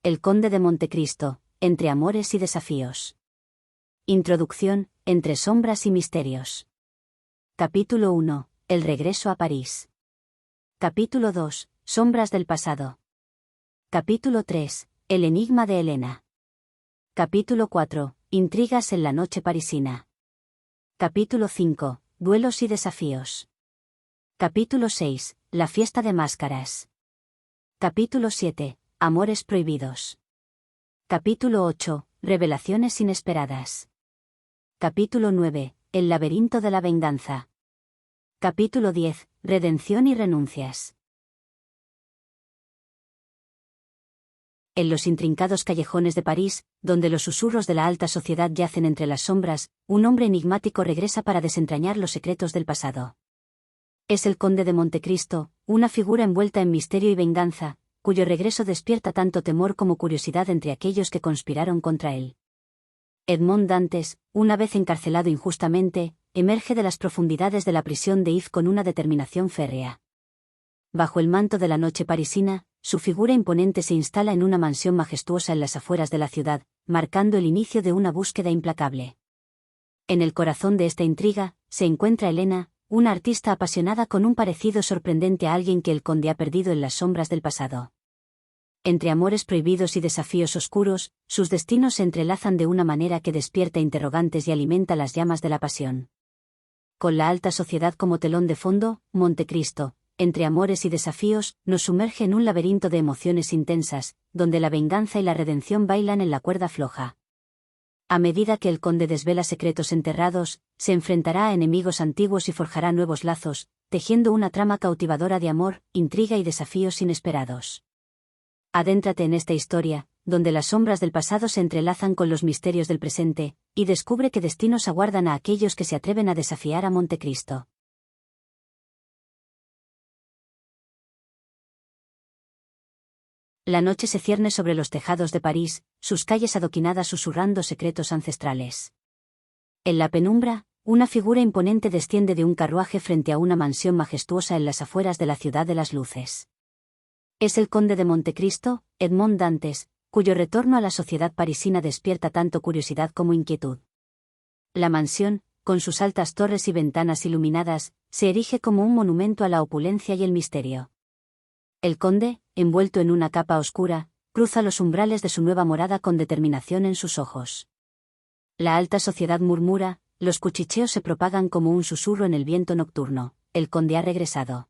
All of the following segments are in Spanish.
El Conde de Montecristo, entre amores y desafíos. Introducción, entre sombras y misterios. Capítulo 1, el regreso a París. Capítulo 2, sombras del pasado. Capítulo 3, el enigma de Helena. Capítulo 4, intrigas en la noche parisina. Capítulo 5, duelos y desafíos. Capítulo 6, la fiesta de máscaras. Capítulo 7, amores prohibidos. Capítulo 8, revelaciones inesperadas. Capítulo 9, el laberinto de la venganza. Capítulo 10, redención y renuncias. En los intrincados callejones de París, donde los susurros de la alta sociedad yacen entre las sombras, un hombre enigmático regresa para desentrañar los secretos del pasado. Es el Conde de Montecristo, una figura envuelta en misterio y venganza, cuyo regreso despierta tanto temor como curiosidad entre aquellos que conspiraron contra él. Edmond Dantes, una vez encarcelado injustamente, emerge de las profundidades de la prisión de If con una determinación férrea. Bajo el manto de la noche parisina, su figura imponente se instala en una mansión majestuosa en las afueras de la ciudad, marcando el inicio de una búsqueda implacable. En el corazón de esta intriga, se encuentra Helena, una artista apasionada con un parecido sorprendente a alguien que el conde ha perdido en las sombras del pasado. Entre amores prohibidos y desafíos oscuros, sus destinos se entrelazan de una manera que despierta interrogantes y alimenta las llamas de la pasión. Con la alta sociedad como telón de fondo, Montecristo, entre amores y desafíos, nos sumerge en un laberinto de emociones intensas, donde la venganza y la redención bailan en la cuerda floja. A medida que el conde desvela secretos enterrados, se enfrentará a enemigos antiguos y forjará nuevos lazos, tejiendo una trama cautivadora de amor, intriga y desafíos inesperados. Adéntrate en esta historia, donde las sombras del pasado se entrelazan con los misterios del presente, y descubre qué destinos aguardan a aquellos que se atreven a desafiar a Montecristo. La noche se cierne sobre los tejados de París, sus calles adoquinadas susurrando secretos ancestrales. En la penumbra, una figura imponente desciende de un carruaje frente a una mansión majestuosa en las afueras de la ciudad de las luces. Es el Conde de Montecristo, Edmond Dantes, cuyo retorno a la sociedad parisina despierta tanto curiosidad como inquietud. La mansión, con sus altas torres y ventanas iluminadas, se erige como un monumento a la opulencia y el misterio. El conde, envuelto en una capa oscura, cruza los umbrales de su nueva morada con determinación en sus ojos. La alta sociedad murmura, los cuchicheos se propagan como un susurro en el viento nocturno, el conde ha regresado.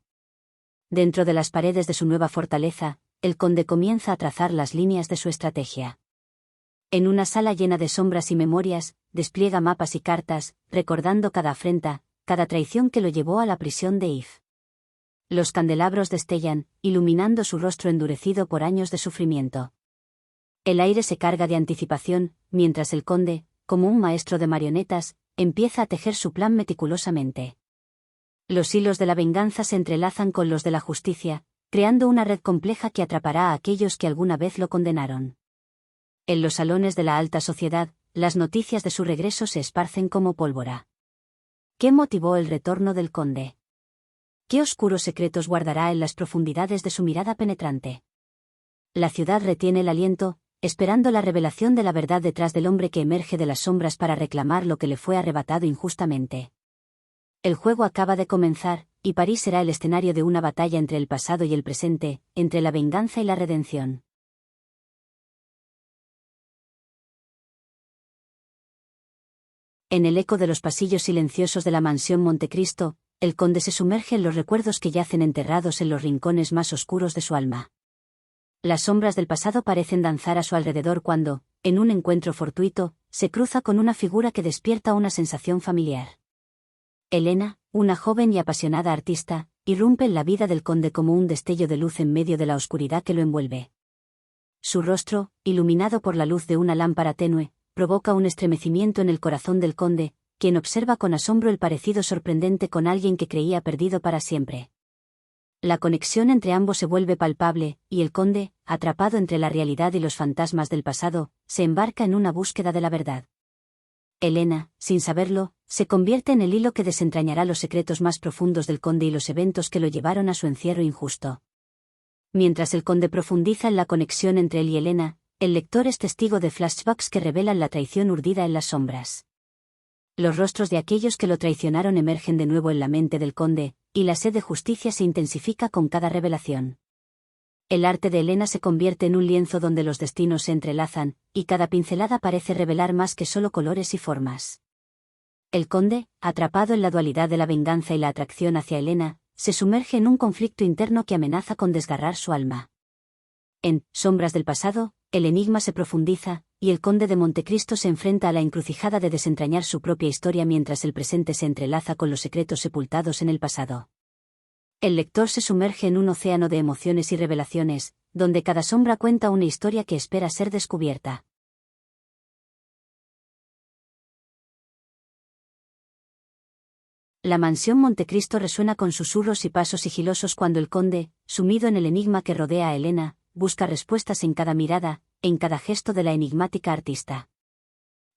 Dentro de las paredes de su nueva fortaleza, el conde comienza a trazar las líneas de su estrategia. En una sala llena de sombras y memorias, despliega mapas y cartas, recordando cada afrenta, cada traición que lo llevó a la prisión de If. Los candelabros destellan, iluminando su rostro endurecido por años de sufrimiento. El aire se carga de anticipación, mientras el conde, como un maestro de marionetas, empieza a tejer su plan meticulosamente. Los hilos de la venganza se entrelazan con los de la justicia, creando una red compleja que atrapará a aquellos que alguna vez lo condenaron. En los salones de la alta sociedad, las noticias de su regreso se esparcen como pólvora. ¿Qué motivó el retorno del conde? ¿Qué oscuros secretos guardará en las profundidades de su mirada penetrante? La ciudad retiene el aliento, esperando la revelación de la verdad detrás del hombre que emerge de las sombras para reclamar lo que le fue arrebatado injustamente. El juego acaba de comenzar, y París será el escenario de una batalla entre el pasado y el presente, entre la venganza y la redención. En el eco de los pasillos silenciosos de la mansión Montecristo, el conde se sumerge en los recuerdos que yacen enterrados en los rincones más oscuros de su alma. Las sombras del pasado parecen danzar a su alrededor cuando, en un encuentro fortuito, se cruza con una figura que despierta una sensación familiar. Helena, una joven y apasionada artista, irrumpe en la vida del conde como un destello de luz en medio de la oscuridad que lo envuelve. Su rostro, iluminado por la luz de una lámpara tenue, provoca un estremecimiento en el corazón del conde, quien observa con asombro el parecido sorprendente con alguien que creía perdido para siempre. La conexión entre ambos se vuelve palpable, y el conde, atrapado entre la realidad y los fantasmas del pasado, se embarca en una búsqueda de la verdad. Helena, sin saberlo, se convierte en el hilo que desentrañará los secretos más profundos del conde y los eventos que lo llevaron a su encierro injusto. Mientras el conde profundiza en la conexión entre él y Helena, el lector es testigo de flashbacks que revelan la traición urdida en las sombras. Los rostros de aquellos que lo traicionaron emergen de nuevo en la mente del conde, y la sed de justicia se intensifica con cada revelación. El arte de Elena se convierte en un lienzo donde los destinos se entrelazan, y cada pincelada parece revelar más que solo colores y formas. El conde, atrapado en la dualidad de la venganza y la atracción hacia Elena, se sumerge en un conflicto interno que amenaza con desgarrar su alma. En Sombras del pasado, el enigma se profundiza, y el conde de Montecristo se enfrenta a la encrucijada de desentrañar su propia historia mientras el presente se entrelaza con los secretos sepultados en el pasado. El lector se sumerge en un océano de emociones y revelaciones, donde cada sombra cuenta una historia que espera ser descubierta. La mansión Montecristo resuena con susurros y pasos sigilosos cuando el conde, sumido en el enigma que rodea a Elena, busca respuestas en cada mirada, en cada gesto de la enigmática artista.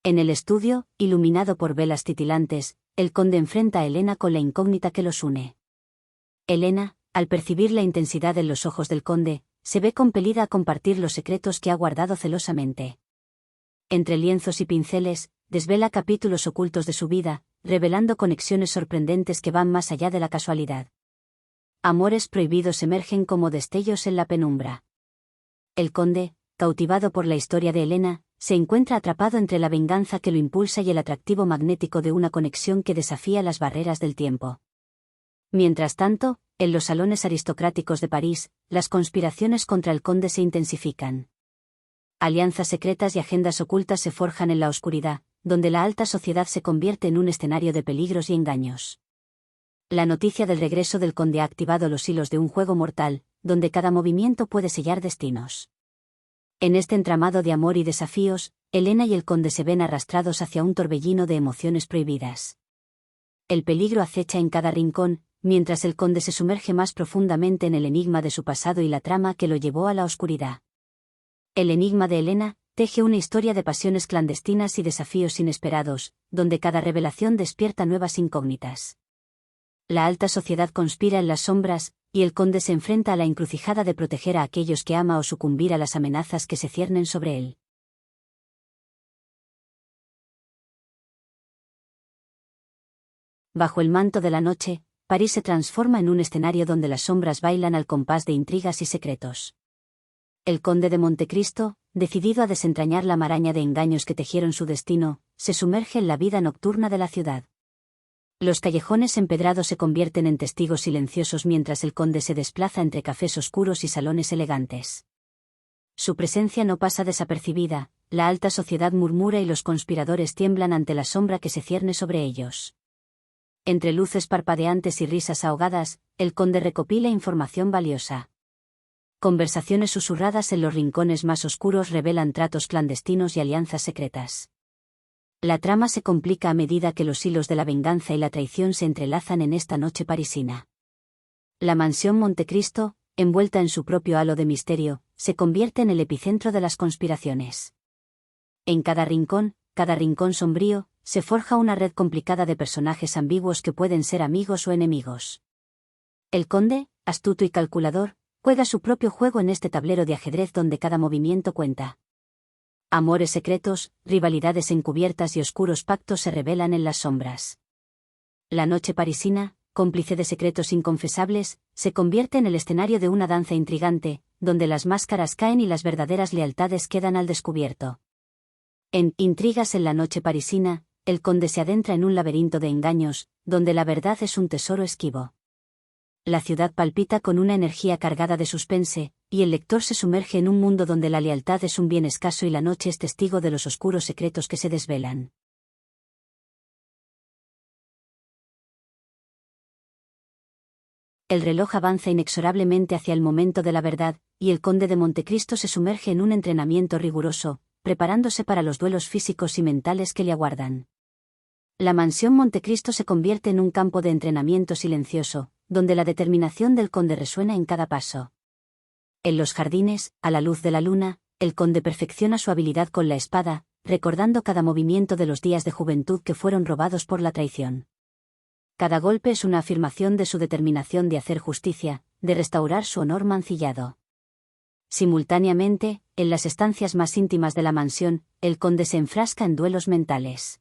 En el estudio, iluminado por velas titilantes, el conde enfrenta a Elena con la incógnita que los une. Elena, al percibir la intensidad en los ojos del conde, se ve compelida a compartir los secretos que ha guardado celosamente. Entre lienzos y pinceles, desvela capítulos ocultos de su vida, revelando conexiones sorprendentes que van más allá de la casualidad. Amores prohibidos emergen como destellos en la penumbra. El conde, cautivado por la historia de Elena, se encuentra atrapado entre la venganza que lo impulsa y el atractivo magnético de una conexión que desafía las barreras del tiempo. Mientras tanto, en los salones aristocráticos de París, las conspiraciones contra el conde se intensifican. Alianzas secretas y agendas ocultas se forjan en la oscuridad, donde la alta sociedad se convierte en un escenario de peligros y engaños. La noticia del regreso del conde ha activado los hilos de un juego mortal, donde cada movimiento puede sellar destinos. En este entramado de amor y desafíos, Elena y el conde se ven arrastrados hacia un torbellino de emociones prohibidas. El peligro acecha en cada rincón, mientras el conde se sumerge más profundamente en el enigma de su pasado y la trama que lo llevó a la oscuridad. El enigma de Elena teje una historia de pasiones clandestinas y desafíos inesperados, donde cada revelación despierta nuevas incógnitas. La alta sociedad conspira en las sombras, y el conde se enfrenta a la encrucijada de proteger a aquellos que ama o sucumbir a las amenazas que se ciernen sobre él. Bajo el manto de la noche, París se transforma en un escenario donde las sombras bailan al compás de intrigas y secretos. El conde de Montecristo, decidido a desentrañar la maraña de engaños que tejieron su destino, se sumerge en la vida nocturna de la ciudad. Los callejones empedrados se convierten en testigos silenciosos mientras el conde se desplaza entre cafés oscuros y salones elegantes. Su presencia no pasa desapercibida, la alta sociedad murmura y los conspiradores tiemblan ante la sombra que se cierne sobre ellos. Entre luces parpadeantes y risas ahogadas, el conde recopila información valiosa. Conversaciones susurradas en los rincones más oscuros revelan tratos clandestinos y alianzas secretas. La trama se complica a medida que los hilos de la venganza y la traición se entrelazan en esta noche parisina. La mansión Montecristo, envuelta en su propio halo de misterio, se convierte en el epicentro de las conspiraciones. En cada rincón sombrío, se forja una red complicada de personajes ambiguos que pueden ser amigos o enemigos. El conde, astuto y calculador, juega su propio juego en este tablero de ajedrez donde cada movimiento cuenta. Amores secretos, rivalidades encubiertas y oscuros pactos se revelan en las sombras. La noche parisina, cómplice de secretos inconfesables, se convierte en el escenario de una danza intrigante, donde las máscaras caen y las verdaderas lealtades quedan al descubierto. En Intrigas en la noche parisina, el conde se adentra en un laberinto de engaños, donde la verdad es un tesoro esquivo. La ciudad palpita con una energía cargada de suspense, y el lector se sumerge en un mundo donde la lealtad es un bien escaso y la noche es testigo de los oscuros secretos que se desvelan. El reloj avanza inexorablemente hacia el momento de la verdad, y el conde de Montecristo se sumerge en un entrenamiento riguroso, preparándose para los duelos físicos y mentales que le aguardan. La mansión Montecristo se convierte en un campo de entrenamiento silencioso, donde la determinación del conde resuena en cada paso. En los jardines, a la luz de la luna, el conde perfecciona su habilidad con la espada, recordando cada movimiento de los días de juventud que fueron robados por la traición. Cada golpe es una afirmación de su determinación de hacer justicia, de restaurar su honor mancillado. Simultáneamente, en las estancias más íntimas de la mansión, el conde se enfrasca en duelos mentales.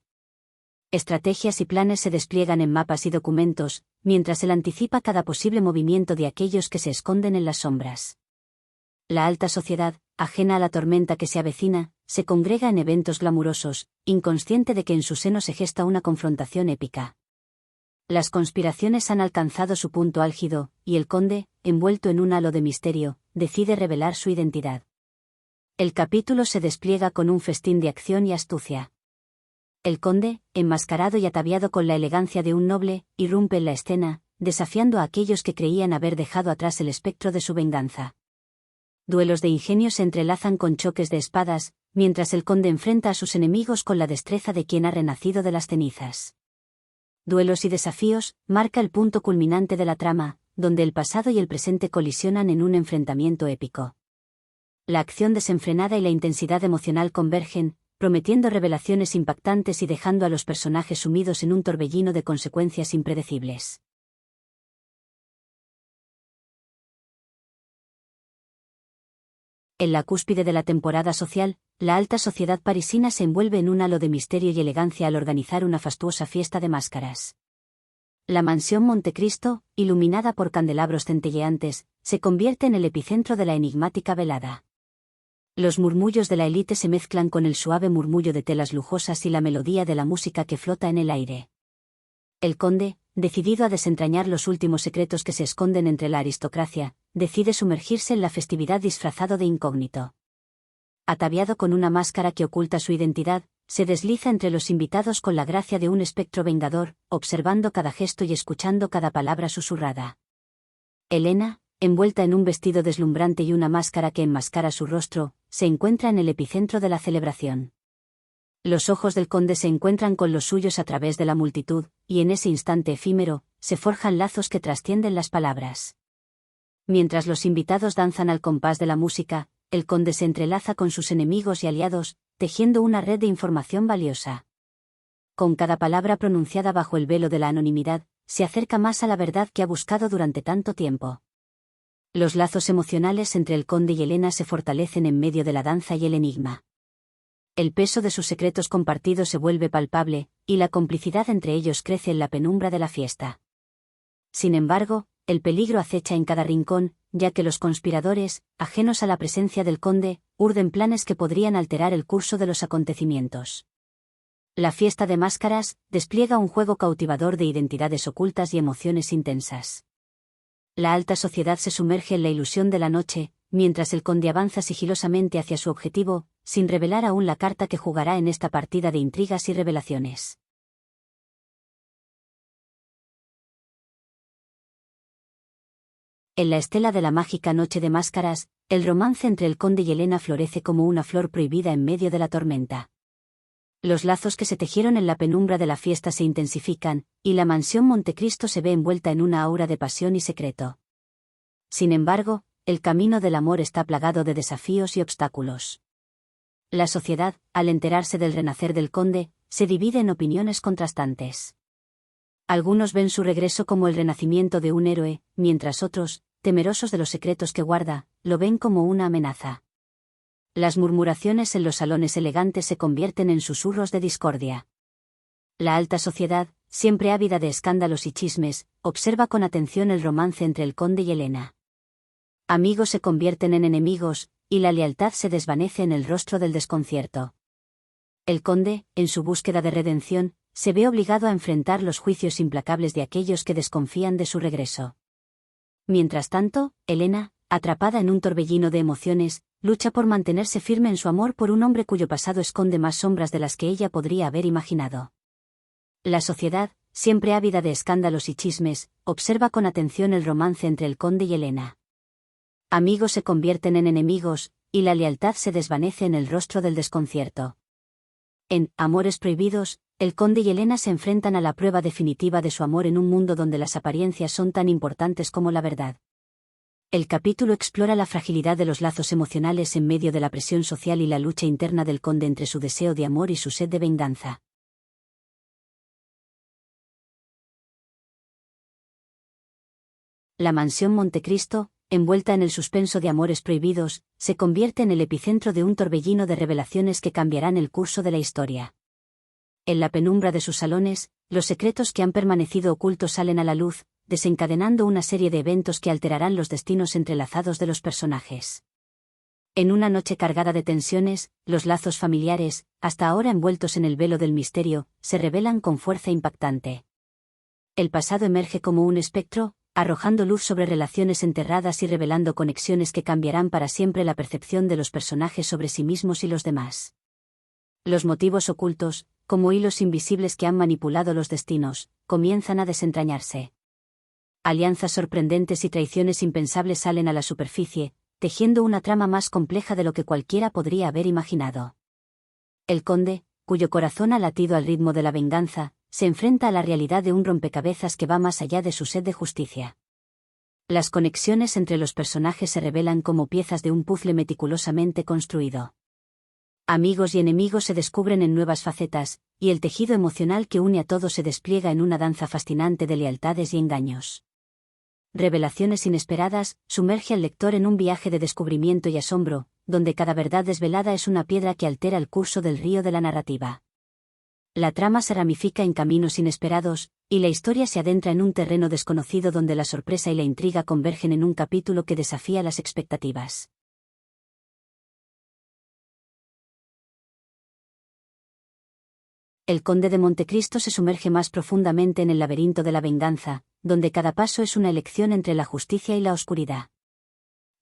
Estrategias y planes se despliegan en mapas y documentos, mientras él anticipa cada posible movimiento de aquellos que se esconden en las sombras. La alta sociedad, ajena a la tormenta que se avecina, se congrega en eventos glamurosos, inconsciente de que en su seno se gesta una confrontación épica. Las conspiraciones han alcanzado su punto álgido, y el conde, envuelto en un halo de misterio, decide revelar su identidad. El capítulo se despliega con un festín de acción y astucia. El conde, enmascarado y ataviado con la elegancia de un noble, irrumpe en la escena, desafiando a aquellos que creían haber dejado atrás el espectro de su venganza. Duelos de ingenio se entrelazan con choques de espadas, mientras el conde enfrenta a sus enemigos con la destreza de quien ha renacido de las cenizas. Duelos y desafíos, marca el punto culminante de la trama, donde el pasado y el presente colisionan en un enfrentamiento épico. La acción desenfrenada y la intensidad emocional convergen, prometiendo revelaciones impactantes y dejando a los personajes sumidos en un torbellino de consecuencias impredecibles. En la cúspide de la temporada social, la alta sociedad parisina se envuelve en un halo de misterio y elegancia al organizar una fastuosa fiesta de máscaras. La mansión Montecristo, iluminada por candelabros centelleantes, se convierte en el epicentro de la enigmática velada. Los murmullos de la élite se mezclan con el suave murmullo de telas lujosas y la melodía de la música que flota en el aire. El conde, decidido a desentrañar los últimos secretos que se esconden entre la aristocracia, decide sumergirse en la festividad disfrazado de incógnito. Ataviado con una máscara que oculta su identidad, se desliza entre los invitados con la gracia de un espectro vengador, observando cada gesto y escuchando cada palabra susurrada. Helena, envuelta en un vestido deslumbrante y una máscara que enmascara su rostro, se encuentra en el epicentro de la celebración. Los ojos del conde se encuentran con los suyos a través de la multitud, y en ese instante efímero, se forjan lazos que trascienden las palabras. Mientras los invitados danzan al compás de la música, el conde se entrelaza con sus enemigos y aliados, tejiendo una red de información valiosa. Con cada palabra pronunciada bajo el velo de la anonimidad, se acerca más a la verdad que ha buscado durante tanto tiempo. Los lazos emocionales entre el conde y Helena se fortalecen en medio de la danza y el enigma. El peso de sus secretos compartidos se vuelve palpable, y la complicidad entre ellos crece en la penumbra de la fiesta. Sin embargo, el peligro acecha en cada rincón, ya que los conspiradores, ajenos a la presencia del conde, urden planes que podrían alterar el curso de los acontecimientos. La fiesta de máscaras despliega un juego cautivador de identidades ocultas y emociones intensas. La alta sociedad se sumerge en la ilusión de la noche, mientras el conde avanza sigilosamente hacia su objetivo, sin revelar aún la carta que jugará en esta partida de intrigas y revelaciones. En la estela de la mágica noche de máscaras, el romance entre el conde y Helena florece como una flor prohibida en medio de la tormenta. Los lazos que se tejieron en la penumbra de la fiesta se intensifican, y la mansión Montecristo se ve envuelta en una aura de pasión y secreto. Sin embargo, el camino del amor está plagado de desafíos y obstáculos. La sociedad, al enterarse del renacer del conde, se divide en opiniones contrastantes. Algunos ven su regreso como el renacimiento de un héroe, mientras otros, temerosos de los secretos que guarda, lo ven como una amenaza. Las murmuraciones en los salones elegantes se convierten en susurros de discordia. La alta sociedad, siempre ávida de escándalos y chismes, observa con atención el romance entre el conde y Helena. Amigos se convierten en enemigos, y la lealtad se desvanece en el rostro del desconcierto. El conde, en su búsqueda de redención, se ve obligado a enfrentar los juicios implacables de aquellos que desconfían de su regreso. Mientras tanto, Helena, atrapada en un torbellino de emociones, lucha por mantenerse firme en su amor por un hombre cuyo pasado esconde más sombras de las que ella podría haber imaginado. La sociedad, siempre ávida de escándalos y chismes, observa con atención el romance entre el conde y Helena. Amigos se convierten en enemigos, y la lealtad se desvanece en el rostro del desconcierto. En Amores Prohibidos, el conde y Helena se enfrentan a la prueba definitiva de su amor en un mundo donde las apariencias son tan importantes como la verdad. El capítulo explora la fragilidad de los lazos emocionales en medio de la presión social y la lucha interna del conde entre su deseo de amor y su sed de venganza. La mansión Montecristo, envuelta en el suspenso de amores prohibidos, se convierte en el epicentro de un torbellino de revelaciones que cambiarán el curso de la historia. En la penumbra de sus salones, los secretos que han permanecido ocultos salen a la luz, desencadenando una serie de eventos que alterarán los destinos entrelazados de los personajes. En una noche cargada de tensiones, los lazos familiares, hasta ahora envueltos en el velo del misterio, se revelan con fuerza impactante. El pasado emerge como un espectro, arrojando luz sobre relaciones enterradas y revelando conexiones que cambiarán para siempre la percepción de los personajes sobre sí mismos y los demás. Los motivos ocultos, como hilos invisibles que han manipulado los destinos, comienzan a desentrañarse. Alianzas sorprendentes y traiciones impensables salen a la superficie, tejiendo una trama más compleja de lo que cualquiera podría haber imaginado. El conde, cuyo corazón ha latido al ritmo de la venganza, se enfrenta a la realidad de un rompecabezas que va más allá de su sed de justicia. Las conexiones entre los personajes se revelan como piezas de un puzzle meticulosamente construido. Amigos y enemigos se descubren en nuevas facetas, y el tejido emocional que une a todos se despliega en una danza fascinante de lealtades y engaños. Revelaciones inesperadas, sumerge al lector en un viaje de descubrimiento y asombro, donde cada verdad desvelada es una piedra que altera el curso del río de la narrativa. La trama se ramifica en caminos inesperados, y la historia se adentra en un terreno desconocido donde la sorpresa y la intriga convergen en un capítulo que desafía las expectativas. El Conde de Montecristo se sumerge más profundamente en el laberinto de la venganza, donde cada paso es una elección entre la justicia y la oscuridad.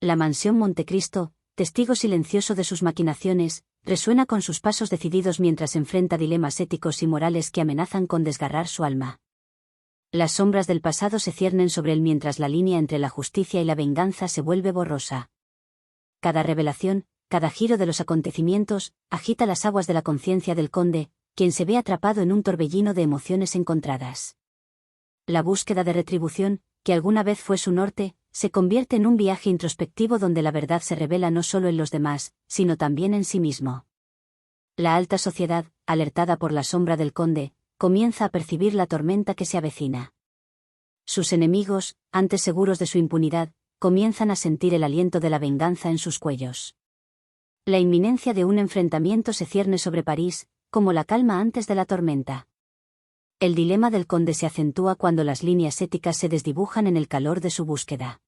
La mansión Montecristo, testigo silencioso de sus maquinaciones, resuena con sus pasos decididos mientras enfrenta dilemas éticos y morales que amenazan con desgarrar su alma. Las sombras del pasado se ciernen sobre él mientras la línea entre la justicia y la venganza se vuelve borrosa. Cada revelación, cada giro de los acontecimientos, agita las aguas de la conciencia del conde, quien se ve atrapado en un torbellino de emociones encontradas. La búsqueda de retribución, que alguna vez fue su norte, se convierte en un viaje introspectivo donde la verdad se revela no solo en los demás, sino también en sí mismo. La alta sociedad, alertada por la sombra del conde, comienza a percibir la tormenta que se avecina. Sus enemigos, antes seguros de su impunidad, comienzan a sentir el aliento de la venganza en sus cuellos. La inminencia de un enfrentamiento se cierne sobre París, como la calma antes de la tormenta. El dilema del conde se acentúa cuando las líneas éticas se desdibujan en el calor de su búsqueda.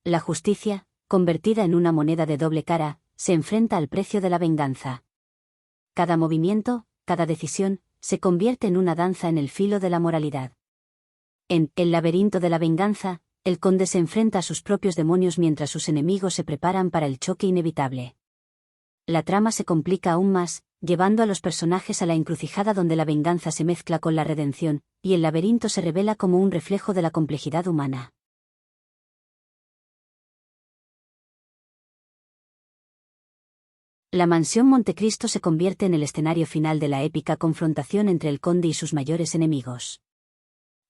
La justicia, convertida en una moneda de doble cara, se enfrenta al precio de la venganza. Cada movimiento, cada decisión, se convierte en una danza en el filo de la moralidad. En El laberinto de la venganza, el conde se enfrenta a sus propios demonios mientras sus enemigos se preparan para el choque inevitable. La trama se complica aún más, llevando a los personajes a la encrucijada donde la venganza se mezcla con la redención, y el laberinto se revela como un reflejo de la complejidad humana. La mansión Montecristo se convierte en el escenario final de la épica confrontación entre el conde y sus mayores enemigos.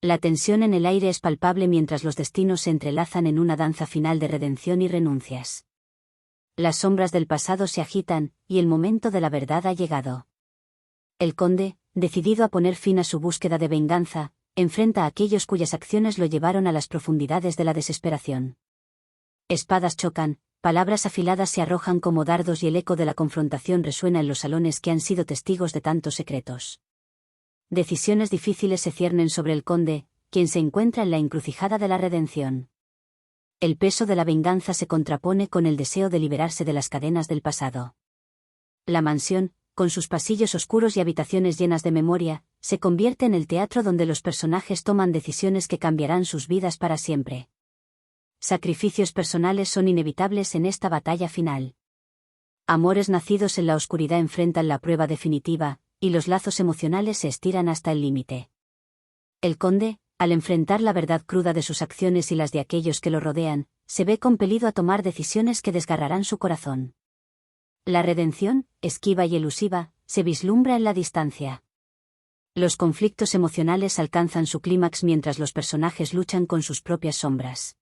La tensión en el aire es palpable mientras los destinos se entrelazan en una danza final de redención y renuncias. Las sombras del pasado se agitan, y el momento de la verdad ha llegado. El conde, decidido a poner fin a su búsqueda de venganza, enfrenta a aquellos cuyas acciones lo llevaron a las profundidades de la desesperación. Espadas chocan, palabras afiladas se arrojan como dardos y el eco de la confrontación resuena en los salones que han sido testigos de tantos secretos. Decisiones difíciles se ciernen sobre el conde, quien se encuentra en la encrucijada de la redención. El peso de la venganza se contrapone con el deseo de liberarse de las cadenas del pasado. La mansión, con sus pasillos oscuros y habitaciones llenas de memoria, se convierte en el teatro donde los personajes toman decisiones que cambiarán sus vidas para siempre. Sacrificios personales son inevitables en esta batalla final. Amores nacidos en la oscuridad enfrentan la prueba definitiva, y los lazos emocionales se estiran hasta el límite. El conde, al enfrentar la verdad cruda de sus acciones y las de aquellos que lo rodean, se ve compelido a tomar decisiones que desgarrarán su corazón. La redención, esquiva y elusiva, se vislumbra en la distancia. Los conflictos emocionales alcanzan su clímax mientras los personajes luchan con sus propias sombras.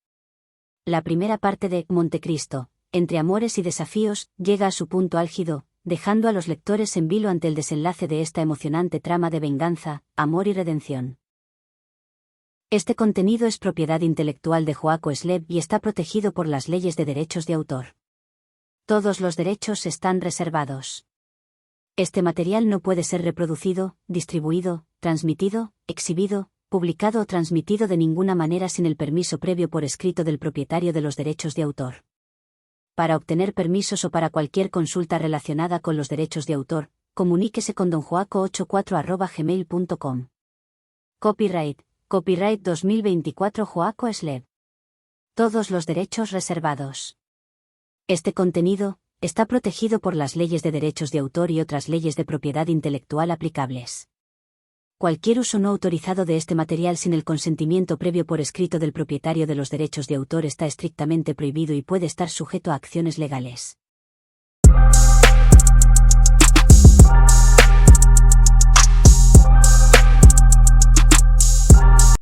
La primera parte de Montecristo, entre amores y desafíos, llega a su punto álgido, dejando a los lectores en vilo ante el desenlace de esta emocionante trama de venganza, amor y redención. Este contenido es propiedad intelectual de Joaco Sleb y está protegido por las leyes de derechos de autor. Todos los derechos están reservados. Este material no puede ser reproducido, distribuido, transmitido, exhibido, publicado o transmitido de ninguna manera sin el permiso previo por escrito del propietario de los derechos de autor. Para obtener permisos o para cualquier consulta relacionada con los derechos de autor, comuníquese con Don Joaco84@gmail.com. Copyright 2024 Joaco Sleb. Todos los derechos reservados. Este contenido está protegido por las leyes de derechos de autor y otras leyes de propiedad intelectual aplicables. Cualquier uso no autorizado de este material sin el consentimiento previo por escrito del propietario de los derechos de autor está estrictamente prohibido y puede estar sujeto a acciones legales.